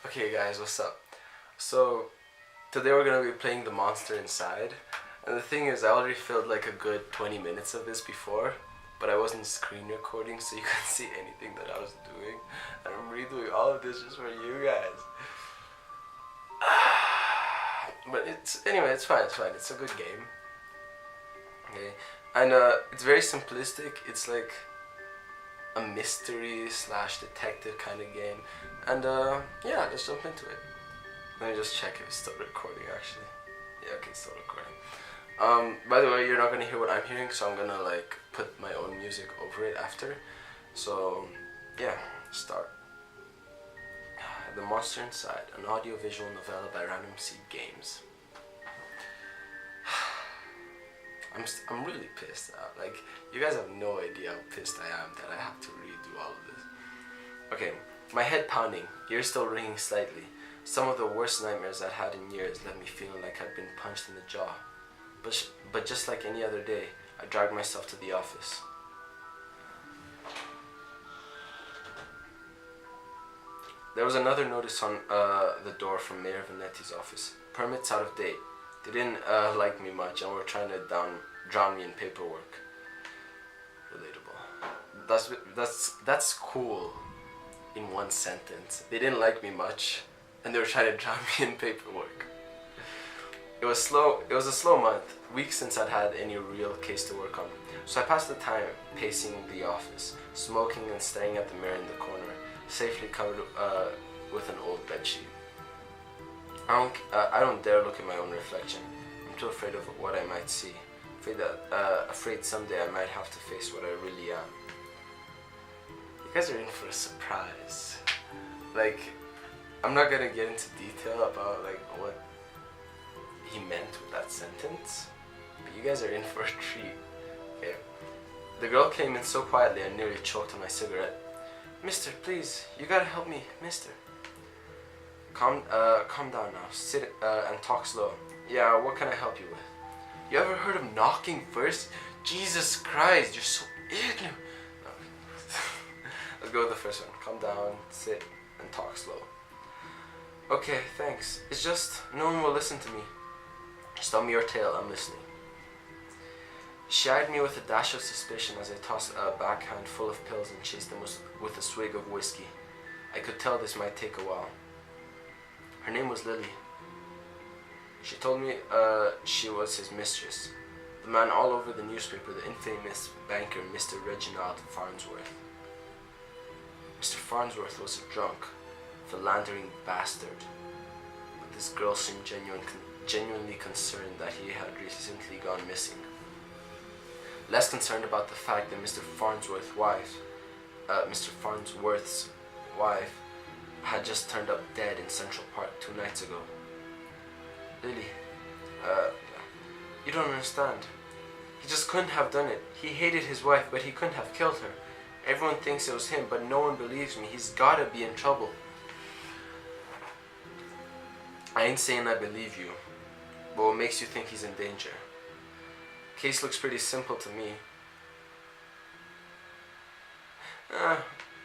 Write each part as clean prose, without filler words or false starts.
Okay guys, what's up? So today we're gonna be playing The Monster Inside, and the thing is I already filmed like a good 20 minutes of this before, but I wasn't screen recording so you couldn't see anything that I was doing, and I'm redoing all of this just for you guys. But it's fine, it's a good game. Okay, and it's very simplistic. It's like a mystery slash detective kind of game, and yeah, let's jump into it. Let me just check if it's still recording actually. Yeah, okay, it's still recording. By the way, you're not gonna hear what I'm hearing, so I'm gonna like put my own music over it after. So yeah, start. The Monster Inside, an audiovisual novella by Random Seed Games. I'm really pissed out. Like, you guys have no idea how pissed I am that I have to redo all of this. Okay, my head pounding, ears still ringing slightly. Some of the worst nightmares I'd had in years left me feeling like I'd been punched in the jaw. But just like any other day, I dragged myself to the office. There was another notice on the door from Mayor Vanetti's office. Permits out of date. They didn't like me much and were trying to drown me in paperwork. Relatable. That's cool. In one sentence, they didn't like me much, and they were trying to drown me in paperwork. It was a slow month, weeks since I'd had any real case to work on. So I passed the time pacing the office, smoking and staring at the mirror in the corner, safely covered with an old bedsheet. I don't dare look at my own reflection. I'm too afraid of what I might see. Afraid someday I might have to face what I really am. You guys are in for a surprise. Like, I'm not gonna get into detail about like what he meant with that sentence, but you guys are in for a treat. Okay. The girl came in so quietly I nearly choked on my cigarette. Mister, please, you gotta help me, mister. Calm down now. Sit and talk slow. Yeah, what can I help you with? You ever heard of knocking first? Jesus Christ, you're so ignorant. No. Let's go with the first one. Calm down, sit, and talk slow. Okay, thanks. It's just, no one will listen to me. Just tell me your tale, I'm listening. She eyed me with a dash of suspicion as I tossed a backhand full of pills and chased them with a swig of whiskey. I could tell this might take a while. Her name was Lily. She told me she was his mistress. The man all over the newspaper, the infamous banker Mr. Reginald Farnsworth. Mr. Farnsworth was a drunk, philandering bastard. But this girl seemed genuinely concerned that he had recently gone missing. Less concerned about the fact that Mr. Farnsworth's wife had just turned up dead in Central Park 2 nights ago. Lily, you don't understand. He just couldn't have done it. He hated his wife, but he couldn't have killed her. Everyone thinks it was him, but no one believes me. He's gotta be in trouble. I ain't saying I believe you, but what makes you think he's in danger? Case looks pretty simple to me.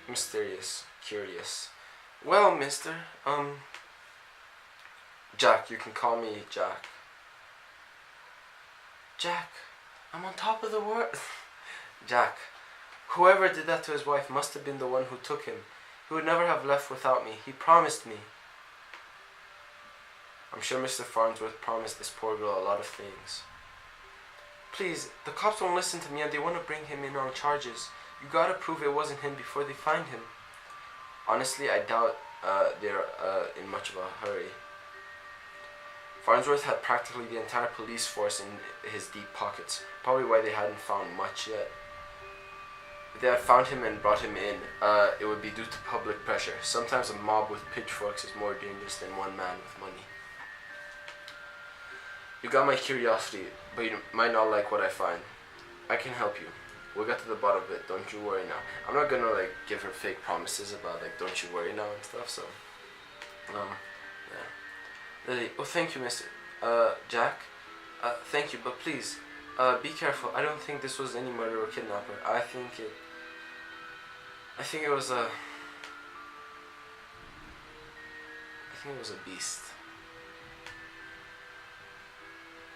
Mysterious, curious. Well, mister, Jack, you can call me Jack. Jack, I'm on top of the world. Jack, whoever did that to his wife must have been the one who took him. He would never have left without me. He promised me. I'm sure Mr. Farnsworth promised this poor girl a lot of things. Please, the cops won't listen to me and they want to bring him in on charges. You gotta prove it wasn't him before they find him. Honestly, I doubt they're in much of a hurry. Farnsworth had practically the entire police force in his deep pockets, probably why they hadn't found much yet. If they had found him and brought him in, it would be due to public pressure. Sometimes a mob with pitchforks is more dangerous than one man with money. You got my curiosity, but you might not like what I find. I can help you. We'll get to the bottom of it, don't you worry now. I'm not gonna like give her fake promises about like don't you worry now and stuff, so yeah. Lily, oh thank you, Mr. Jack. Thank you, but please, be careful. I don't think this was any murder or kidnapper. I think it was a think it was a beast.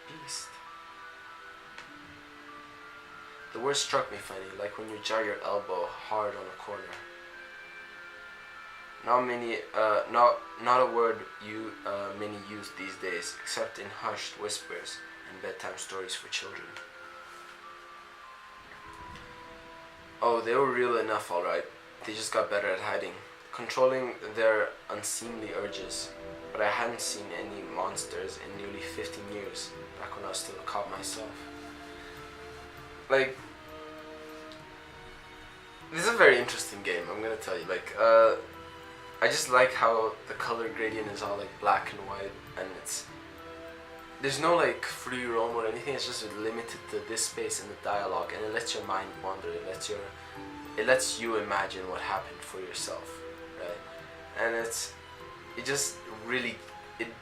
Beast. The word struck me funny, like when you jar your elbow hard on a corner. Not a word many use these days, except in hushed whispers and bedtime stories for children. Oh, they were real enough, alright. They just got better at hiding, controlling their unseemly urges. But I hadn't seen any monsters in nearly 15 years, back when I was still a cop myself. Like, this is a very interesting game, I'm gonna tell you. Like, I just like how the color gradient is all like black and white, and there's no like free roam or anything. It's just limited to this space and the dialogue, and it lets your mind wander. It lets you imagine what happened for yourself, right? And it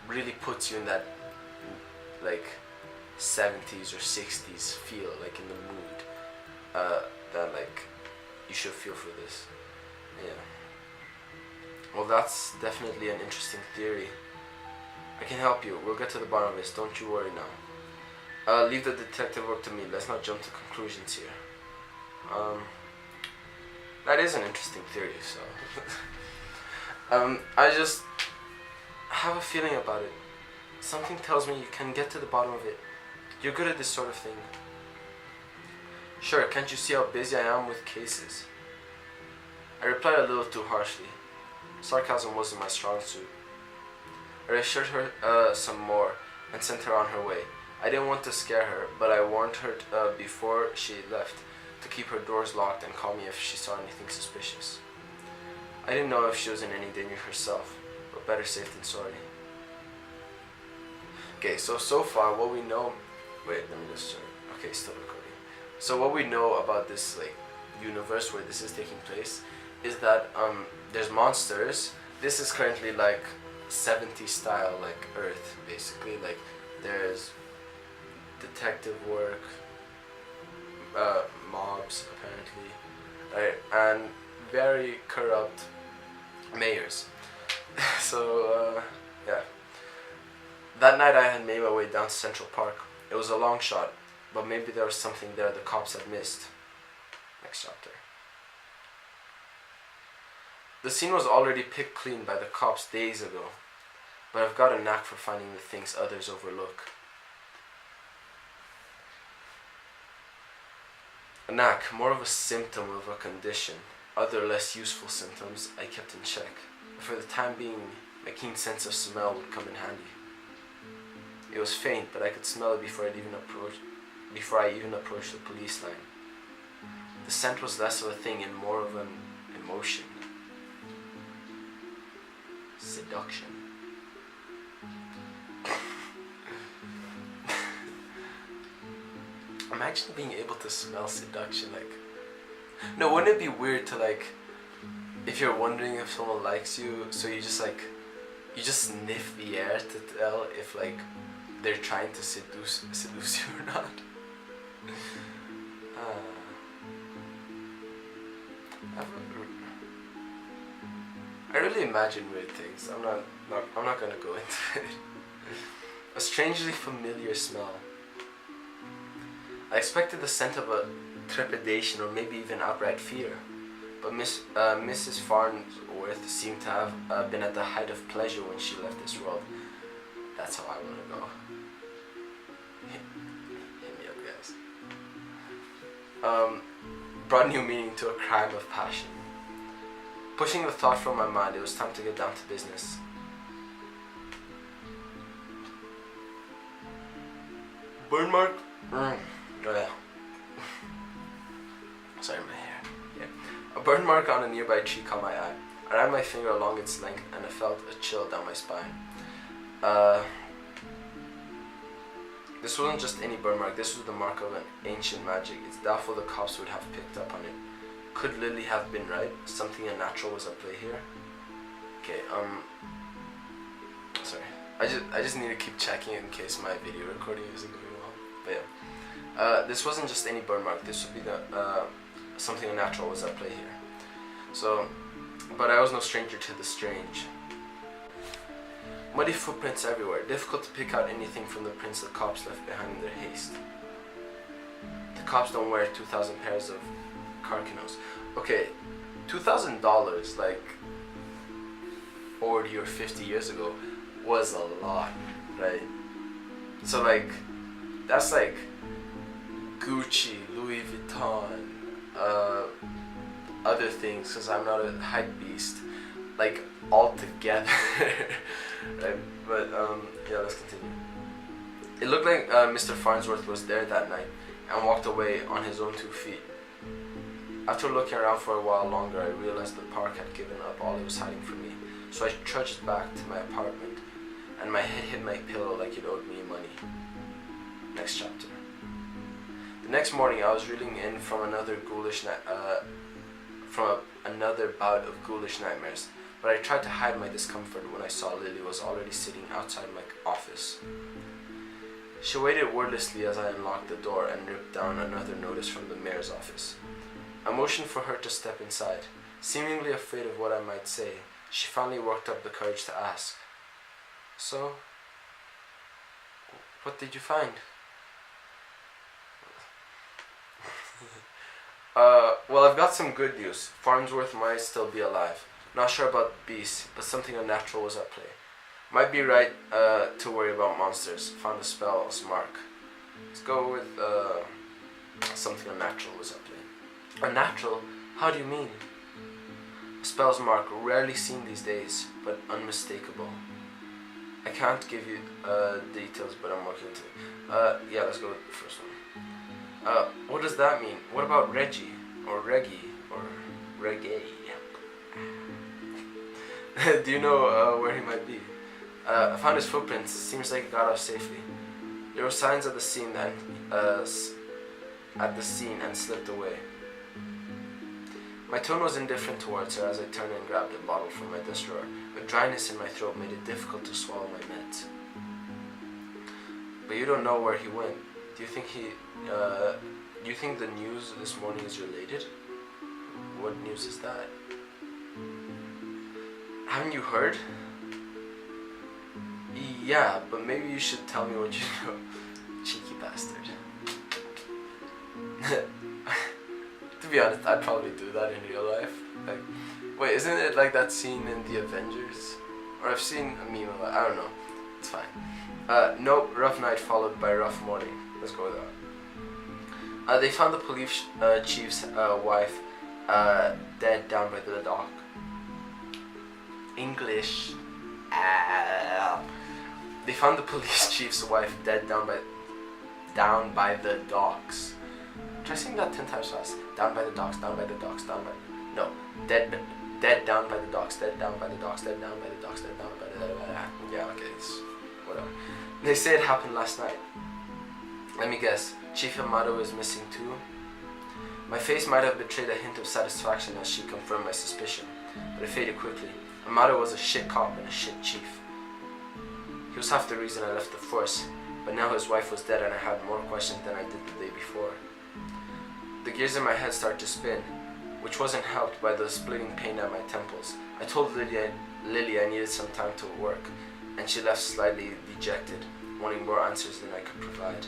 really puts you in that like 70s or 60s feel, like in the mood that like you should feel for this. Yeah. Well, that's definitely an interesting theory. I can help you. We'll get to the bottom of this. Don't you worry now. Leave the detective work to me. Let's not jump to conclusions here. That is an interesting theory, so... I just have a feeling about it. Something tells me you can get to the bottom of it. You're good at this sort of thing. Sure, can't you see how busy I am with cases? I replied a little too harshly. Sarcasm wasn't my strong suit. I reassured her some more and sent her on her way. I didn't want to scare her, but I warned her before she left to keep her doors locked and call me if she saw anything suspicious. I didn't know if she was in any danger herself, but better safe than sorry. Okay, so far what we know... Wait, let me just... Okay, still recording. So what we know about this like universe where this is taking place is that there's monsters. This is currently like 70s style, like Earth, basically. Like there's detective work, mobs apparently, right, and very corrupt mayors. So yeah, that night I had made my way down to Central Park. It was a long shot, but maybe there was something there the cops had missed. Next chapter. The scene was already picked clean by the cops days ago, but I've got a knack for finding the things others overlook. A knack, more of a symptom of a condition. Other less useful symptoms I kept in check, but for the time being, my keen sense of smell would come in handy. It was faint, but I could smell it before I even approached the police line. The scent was less of a thing and more of an emotion. Seduction. Imagine being able to smell seduction, like... No, wouldn't it be weird to like... If you're wondering if someone likes you, so you just sniff the air to tell if like they're trying to seduce you or not. I really imagine weird things. I'm not gonna go into it. A strangely familiar smell. I expected the scent of a trepidation or maybe even outright fear, but Mrs. Farnsworth seemed to have been at the height of pleasure when she left this world. That's how I want to go. Hit me up, guys. Brought new meaning to a crime of passion. Pushing the thought from my mind, it was time to get down to business. Burn mark? Oh yeah. Sorry, my hair. Yeah. A burn mark on a nearby tree caught my eye. I ran my finger along its length and I felt a chill down my spine. This wasn't just any burn mark, this was the mark of an ancient magic. It's doubtful the cops would have picked up on it. Could Lily have been right? Something unnatural was at play here? Okay, sorry. I just need to keep checking it in case my video recording isn't going well. But yeah. This wasn't just any burn mark, this would be something unnatural was at play here. So, but I was no stranger to the strange. Muddy footprints everywhere, difficult to pick out anything from the prints the cops left behind in their haste. The cops don't wear 2,000 pairs of Carcanos. Okay, $2,000 like 40 or 50 years ago was a lot, right? So like, that's like Gucci, Louis Vuitton, other things, because I'm not a hype beast, like all together. Right? But yeah, let's continue. It looked like Mr. Farnsworth was there that night and walked away on his own 2 feet. After looking around for a while longer, I realized the park had given up all it was hiding from me. So I trudged back to my apartment, and my head hit my pillow like it owed me money. Next chapter. The next morning, I was reeling in from another another bout of ghoulish nightmares, but I tried to hide my discomfort when I saw Lily was already sitting outside my office. She waited wordlessly as I unlocked the door and ripped down another notice from the mayor's office. I motioned for her to step inside. Seemingly afraid of what I might say, she finally worked up the courage to ask, "So, what did you find?" Well, I've got some good news. Farnsworth might still be alive. Not sure about beasts, but something unnatural was at play. Might be right to worry about monsters. Found a spell's mark. Let's go with something unnatural was at play. Unnatural? How do you mean? A spell's mark, rarely seen these days, but unmistakable. I can't give you details, but I'm working into it. Yeah, let's go with the first one. What does that mean? What about Reggie? Or Reggie? Or Reggae? Do you know where he might be? I found his footprints. Seems like he got off safely. There were signs at the scene and slipped away. My tone was indifferent towards her as I turned and grabbed a bottle from my desk drawer. A dryness in my throat made it difficult to swallow my meds. But you don't know where he went. Do you think the news this morning is related? What news is that? Haven't you heard? Yeah, but maybe you should tell me what you know. Cheeky bastard. To be honest, I'd probably do that in real life. Like, wait, isn't it like that scene in The Avengers? Or I've seen a meme of it. I don't know. It's fine. Nope, rough night followed by rough morning. Let's go with that. They found the police chief's wife dead down by the dock. English. They found the police chief's wife dead down by the docks. Try saying that 10 times fast. Down by the docks, down by the docks, down by... No. Dead down by the docks, dead down by the docks, dead down by the docks, dead down by the... Yeah, okay, it's... whatever. They say it happened last night. Let me guess. Chief Amato is missing too? My face might have betrayed a hint of satisfaction as she confirmed my suspicion, but it faded quickly. Amato was a shit cop and a shit chief. He was half the reason I left the force, but now his wife was dead and I had more questions than I did the day before. The gears in my head started to spin, which wasn't helped by the splitting pain at my temples. I told Lily I needed some time to work, and she left slightly dejected, wanting more answers than I could provide.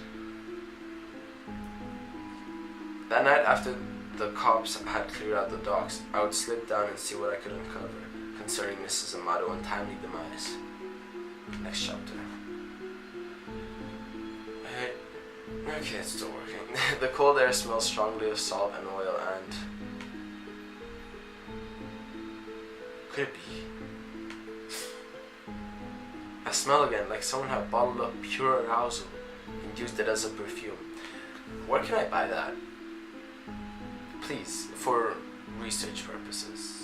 That night, after the cops had cleared out the docks, I would slip down and see what I could uncover concerning Mrs. Amato and timely demise. Next chapter. Okay, it's still working. The cold air smells strongly of salt and oil and... Could it be? I smell again, like someone had bottled up pure arousal and used it as a perfume. Where can I buy that? Please, for research purposes.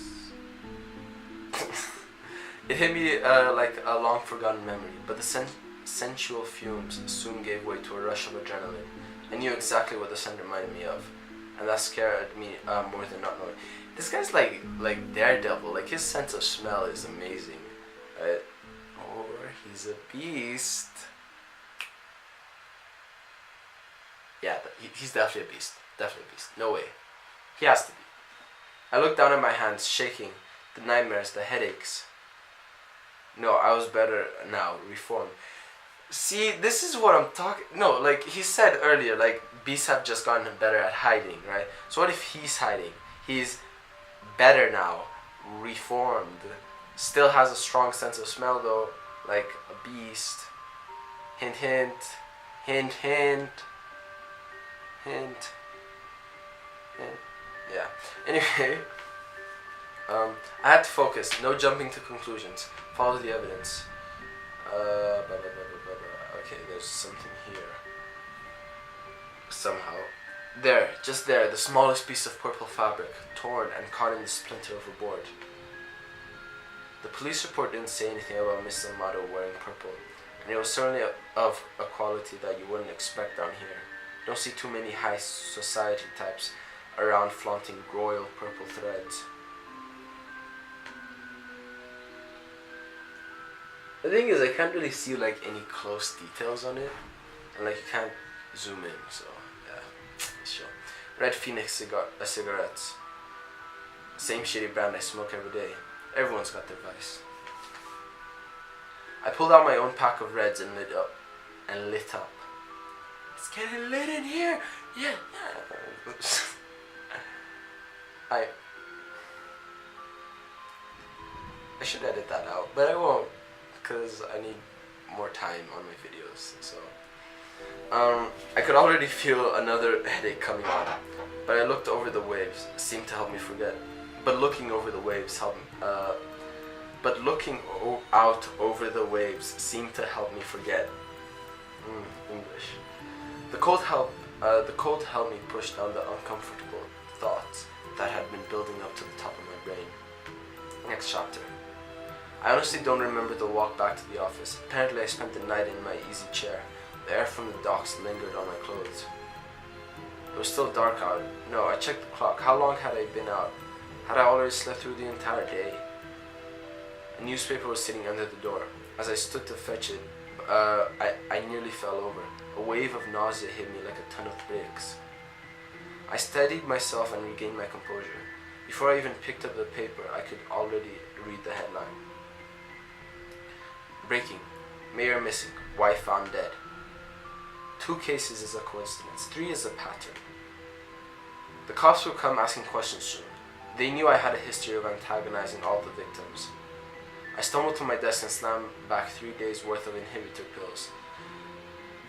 It hit me like a long forgotten memory, but the sensual fumes soon gave way to a rush of adrenaline. I knew exactly what the scent reminded me of, and that scared me more than not knowing. This guy's like Daredevil. Like, his sense of smell is amazing, right? Or he's a beast. Yeah, he's definitely a beast. Definitely a beast. No way. He has to be. I looked down at my hands, shaking. The nightmares, the headaches. No, I was better now. Reform. See, this is what I'm talking. No, like he said earlier, like beasts have just gotten better at hiding, right? So what if he's hiding? He's better now, reformed. Still has a strong sense of smell though, like a beast. Hint, hint, hint, hint, hint, hint. Yeah. Anyway, I had to focus. No jumping to conclusions. Follow the evidence. Okay, there's something here. Somehow. There, just there, the smallest piece of purple fabric, torn and caught in the splinter of a board. The police report didn't say anything about Miss Amato wearing purple, and it was certainly of a quality that you wouldn't expect down here. You don't see too many high society types around flaunting royal purple threads. The thing is, I can't really see like any close details on it, and like you can't zoom in, so yeah, sure. Red Phoenix cigarettes. Same shitty brand I smoke every day. Everyone's got their vice. I pulled out my own pack of reds and lit up. It's getting lit in here. Yeah. I should edit that out, but I won't, because I need more time on my videos. So I could already feel another headache coming on, but I looked over the waves. Seemed to help me forget. But looking over the waves helped. Out over the waves seemed to help me forget. English. The cold helped me push down the uncomfortable thoughts that had been building up to the top of my brain. Next chapter. I honestly don't remember the walk back to the office. Apparently I spent the night in my easy chair. The air from the docks lingered on my clothes. It was still dark out. No, I checked the clock. How long had I been out? Had I already slept through the entire day? A newspaper was sitting under the door. As I stood to fetch it, I nearly fell over. A wave of nausea hit me like a ton of bricks. I steadied myself and regained my composure. Before I even picked up the paper, I could already read the headline. Breaking. Mayor missing. Wife found dead. 2 cases is a coincidence. 3 is a pattern. The cops would come asking questions soon. They knew I had a history of antagonizing all the victims. I stumbled to my desk and slammed back 3 days worth of inhibitor pills.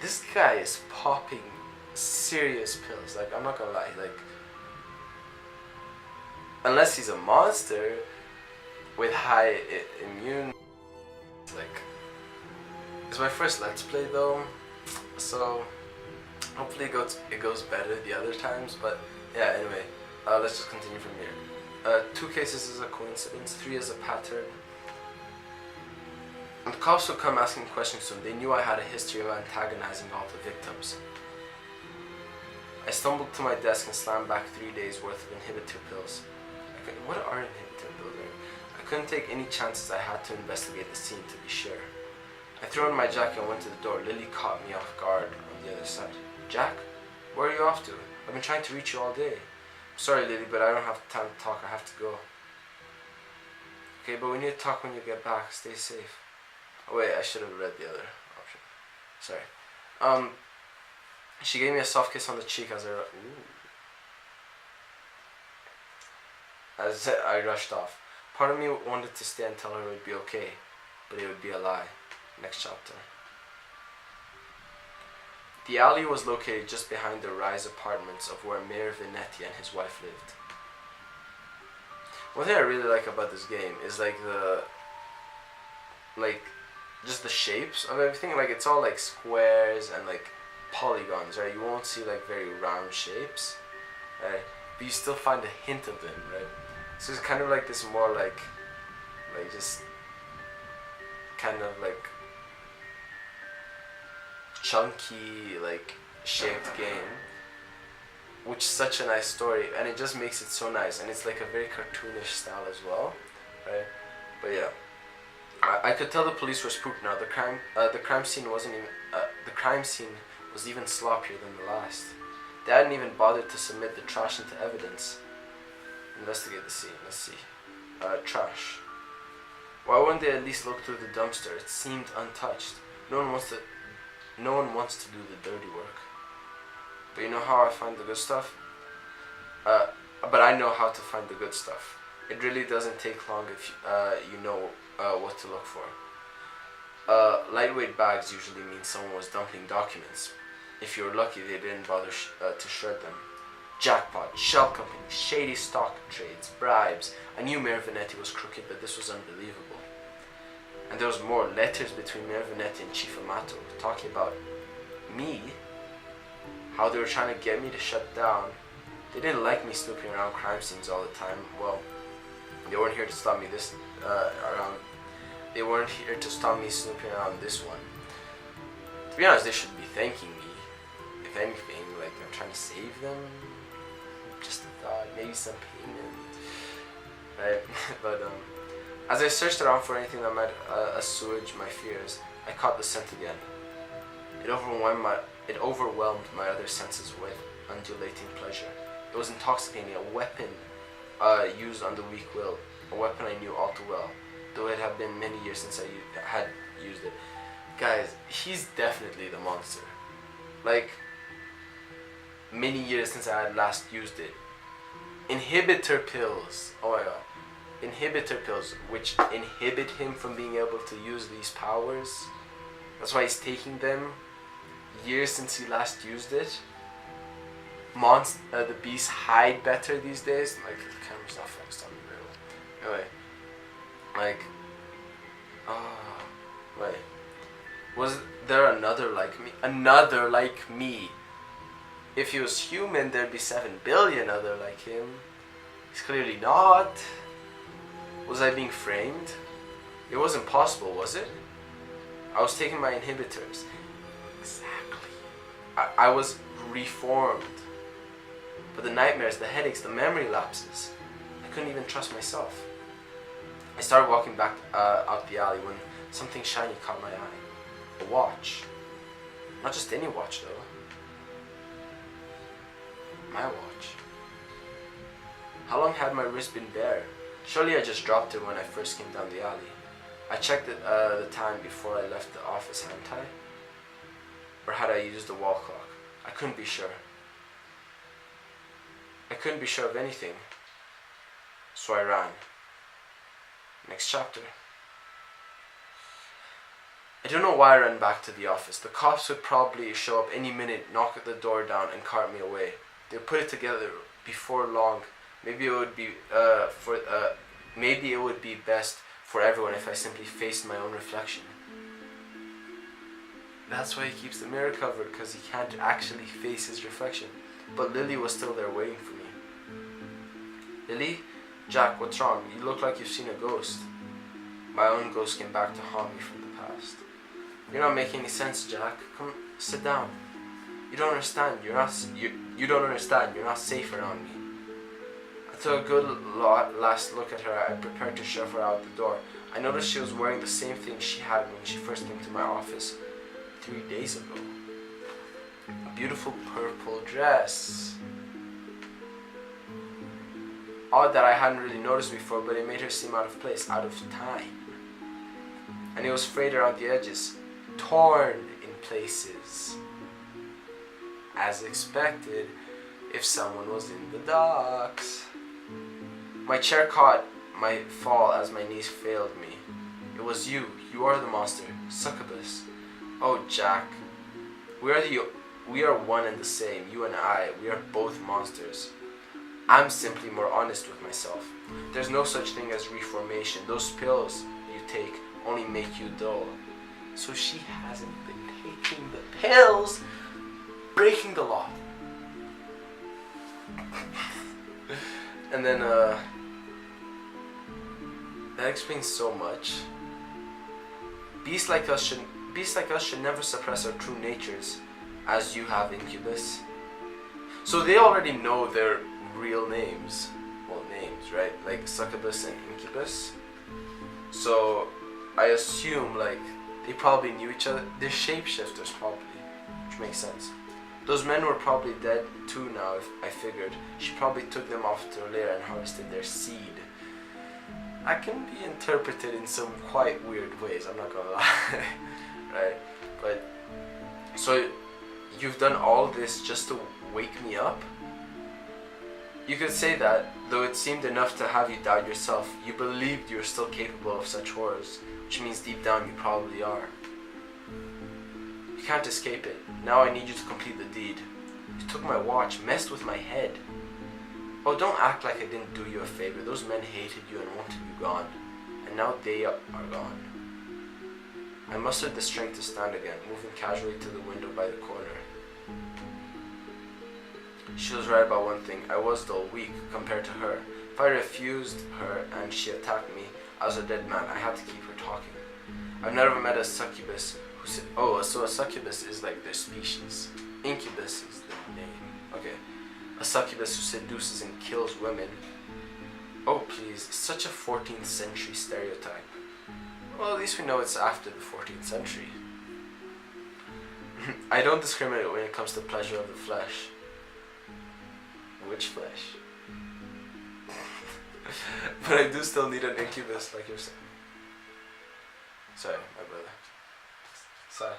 This guy is popping serious pills. Like, I'm not gonna lie. Like, unless he's a monster with high immune. Like, it's my first Let's Play though, so hopefully it goes better the other times. But yeah, anyway, let's just continue from here. 2 cases is a coincidence. 3 is a pattern. And the cops would come asking questions soon. They knew I had a history of antagonizing all the victims. I stumbled to my desk and slammed back 3 days worth of inhibitor pills. What are inhibitor pills? I couldn't take any chances. I had to investigate the scene to be sure. I threw on my jacket and went to the door. Lily caught me off guard on the other side. Jack, where are you off to? I've been trying to reach you all day. Sorry, Lily, but I don't have time to talk. I have to go. Okay, but we need to talk when you get back. Stay safe. Oh wait, I should have read the other option. Sorry. She gave me a soft kiss on the cheek as I rushed off. Part of me wanted to stay and tell her it would be okay, but it would be a lie. Next chapter. The alley was located just behind the Rise apartments of where Mayor Venetti and his wife lived. One thing I really like about this game is just the shapes of everything. Like, it's all like squares and like polygons, right? You won't see like very round shapes, right? But you still find a hint of them, right? So it's kind of like this more like just kind of like chunky, like shaped game, which is such a nice story, and it just makes it so nice, and it's like a very cartoonish style as well, right? But yeah, I could tell the police were spooked now. The crime scene was even sloppier than the last. They hadn't even bothered to submit the trash into evidence. Investigate the scene. Let's see. Trash. Why wouldn't they at least look through the dumpster? It seemed untouched. No one wants to do the dirty work. But you know how I find the good stuff? But I know how to find the good stuff. It really doesn't take long if you know what to look for. Lightweight bags usually mean someone was dumping documents. If you were lucky, they didn't bother to shred them. Jackpot, shell companies, shady stock trades, bribes. I knew Mayor Vanetti was crooked, but this was unbelievable. And there was more letters between Mayor Vanetti and Chief Amato talking about me, how they were trying to get me to shut down. They didn't like me snooping around crime scenes all the time. Well, they weren't here to stop me They weren't here to stop me snooping around this one. To be honest, they should be thanking me. If anything, like I'm trying to save them. Just a thought, maybe some payment. Right? But as I searched around for anything that might assuage my fears, I caught the scent again. It overwhelmed my other senses with undulating pleasure. It was intoxicating, a weapon used on the weak will, a weapon I knew all too well, though it had been many years since I had used it. Guys, he's definitely the monster. Like, many years since I had last used it. Inhibitor pills, oh my god. Inhibitor pills, which inhibit him from being able to use these powers. That's why he's taking them years since he last used it. The beasts hide better these days. Like, the camera's not focused on me real. Anyway, like, wait. Was there another like me? Another like me? If he was human, there'd be 7 billion other like him. He's clearly not. Was I being framed? It wasn't possible, was it? I was taking my inhibitors. Exactly. I was reformed. But the nightmares, the headaches, the memory lapses, I couldn't even trust myself. I started walking back out the alley when something shiny caught my eye. A watch. Not just any watch though. My watch. How long had my wrist been bare? Surely I just dropped it when I first came down the alley. I checked the time before I left the office, hadn't I? Or had I used the wall clock? I couldn't be sure. I couldn't be sure of anything. So I ran. Next chapter. I don't know why I ran back to the office. The cops would probably show up any minute, knock the door down, and cart me away. They would put it together before long. Maybe it would be best for everyone if I simply faced my own reflection. That's why he keeps the mirror covered, because he can't actually face his reflection. But Lily was still there waiting for me. Lily? Jack, what's wrong? You look like you've seen a ghost. My own ghost came back to haunt me from the past. You're not making any sense, Jack. Come, sit down. You don't understand. You don't understand. You're not safe around me. I took a good last look at her. I prepared to shove her out the door. I noticed she was wearing the same thing she had when she first came to my office 3 days ago. A beautiful purple dress. Odd that I hadn't really noticed before, but it made her seem out of place, out of time. And it was frayed around the edges, torn in places. As expected, if someone was in the docks. My chair caught my fall as my knees failed me. It was you. You are the monster. Succubus. Oh, Jack. We are one and the same. You and I. We are both monsters. I'm simply more honest with myself. There's no such thing as reformation. Those pills you take only make you dull. So she hasn't been taking the pills, breaking the law. And then that explains so much. Beasts like us should never suppress our true natures, as you have, Incubus. So they already know their real names. Well, names, right? Like Succubus and Incubus. So I assume like they probably knew each other. They're shapeshifters probably, which makes sense. Those men were probably dead too now, if I figured. She probably took them off to her lair and harvested their seed. I can be interpreted in some quite weird ways, I'm not gonna lie. Right? But, so you've done all this just to wake me up? You could say that, though it seemed enough to have you doubt yourself, you believed you were still capable of such horrors, which means deep down you probably are. You can't escape it. Now I need you to complete the deed. You took my watch, messed with my head. Oh, don't act like I didn't do you a favor. Those men hated you and wanted you gone. And now they are gone. I mustered the strength to stand again, moving casually to the window by the corner. She was right about one thing. I was though weak compared to her. If I refused her and she attacked me, I was a dead man. I had to keep her talking. I've never met a succubus who said, oh, so a succubus is like their species. Incubus is the name. Okay. A succubus who seduces and kills women. Oh please, such a 14th century stereotype. Well, at least we know it's after the 14th century. I don't discriminate when it comes to pleasure of the flesh. Which flesh? But I do still need an incubus like yourself. Sorry, my brother. Sorry.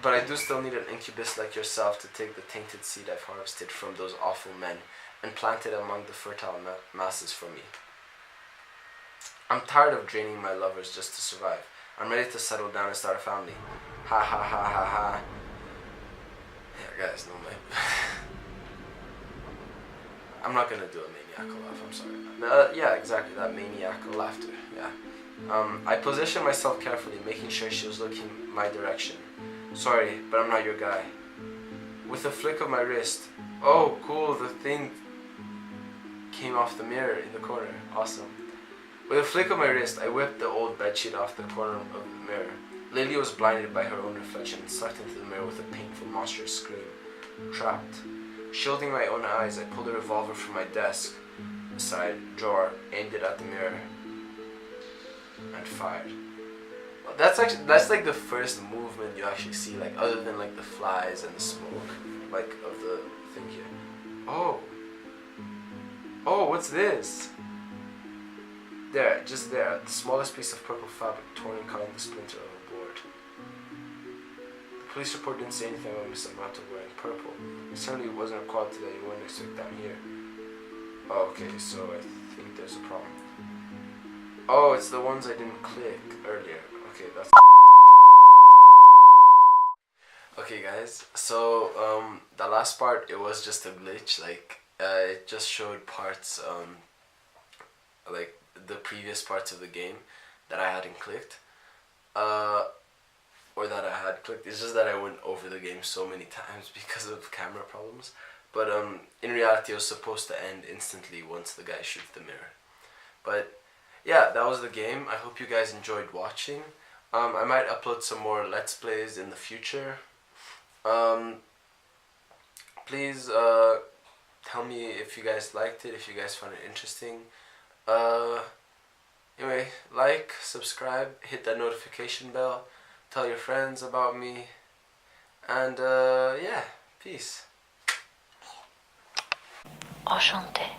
But I do still need an incubus like yourself to take the tainted seed I've harvested from those awful men and plant it among the fertile masses for me. I'm tired of draining my lovers just to survive. I'm ready to settle down and start a family. Ha ha ha ha ha. Yeah, guys, no my... I'm not gonna do a maniacal laugh, I'm sorry. Yeah, exactly, that maniacal laughter, yeah. I positioned myself carefully, making sure she was looking my direction. Sorry, but I'm not your guy. With a flick of my wrist, oh cool, the thing came off the mirror in the corner, awesome. With a flick of my wrist, I whipped the old bedsheet off the corner of the mirror. Lily was blinded by her own reflection and sucked into the mirror with a painful, monstrous scream. Trapped. Shielding my own eyes, I pulled a revolver from my desk side drawer, aimed it at the mirror, and fired. Well, that's like the first movement you actually see, like other than like the flies and the smoke, like of the thing here. Oh, what's this? There, just there, the smallest piece of purple fabric torn and cut in the splinter of a board. The police report didn't say anything about Miss Amato wearing purple. It certainly wasn't a quality that you wouldn't expect down here. Oh, okay, so I think there's a problem. Oh, it's the ones I didn't click earlier. Okay, that's... Okay guys, so the last part, it was just a glitch, like it just showed parts, like the previous parts of the game that I hadn't clicked, or that I had clicked. It's just that I went over the game so many times because of camera problems. But in reality, it was supposed to end instantly once the guy shoots the mirror. But yeah, that was the game. I hope you guys enjoyed watching. I might upload some more Let's Plays in the future. Please tell me if you guys liked it, if you guys found it interesting. Anyway, like, subscribe, hit that notification bell, tell your friends about me, and yeah, peace. Enchanté.